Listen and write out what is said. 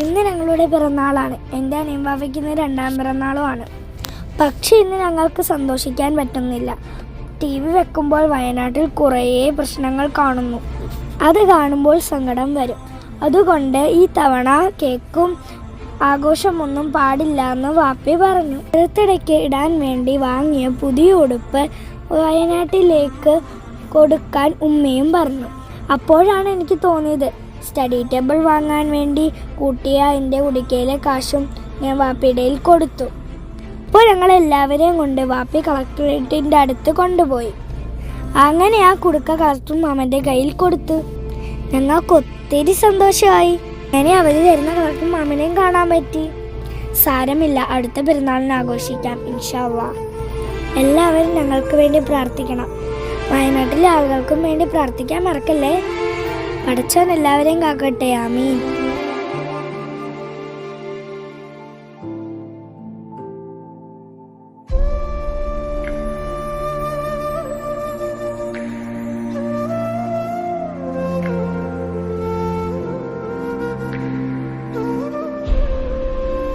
ഇന്ന് ഞങ്ങളുടെ പിറന്നാളാണ്. എൻ്റെ അനിയൻ വാവയ്ക്ക് ഇന്ന് 2ാം പിറന്നാളുമാണ്. പക്ഷേ ഇന്ന് ഞങ്ങൾക്ക് സന്തോഷിക്കാൻ പറ്റുന്നില്ല. TV വെക്കുമ്പോൾ വയനാട്ടിൽ കുറേ പ്രശ്നങ്ങൾ കാണുന്നു. അത് കാണുമ്പോൾ സങ്കടം വരും. അതുകൊണ്ട് ഈ തവണ കേക്കും ആഘോഷമൊന്നും പാടില്ല എന്ന് വാപ്പി പറഞ്ഞു. ബർത്ത്ഡേക്ക് ഇടാൻ വേണ്ടി വാങ്ങിയ പുതിയ ഉടുപ്പ് വയനാട്ടിലേക്ക് കൊടുക്കാൻ ഉമ്മയും പറഞ്ഞു. അപ്പോഴാണ് എനിക്ക് തോന്നിയത്, സ്റ്റഡി ടേബിൾ വാങ്ങാൻ വേണ്ടി കൂട്ടിയ എൻ്റെ ഉടുക്കയിലെ കാശും ഞാൻ വാപ്പിയുടെ കയ്യിൽ കൊടുത്തു. അപ്പോൾ ഞങ്ങളെല്ലാവരെയും കൊണ്ട് വാപ്പി കളക്ടറേറ്റിൻ്റെ അടുത്ത് കൊണ്ടുപോയി. അങ്ങനെ ആ കുടുക്ക കളക്ടർ മാമൻ്റെ കയ്യിൽ കൊടുത്തു. ഞങ്ങൾക്ക് ഒത്തിരി സന്തോഷമായി. അങ്ങനെ അവധി തരുന്ന കളക്ടർ മാമനെയും കാണാൻ പറ്റി. സാരമില്ല, അടുത്ത പെരുന്നാളിന് ആഘോഷിക്കാം ഇൻഷാ അല്ലാഹ്. എല്ലാവരും ഞങ്ങൾക്ക് വേണ്ടി പ്രാർത്ഥിക്കണം. വയനാട്ടിലെ ആളുകൾക്കും വേണ്ടി പ്രാർത്ഥിക്കാൻ മറക്കല്ലേ. പടച്ചോൻ എല്ലാവരെയും കാക്കട്ടെ. ആമീൻ.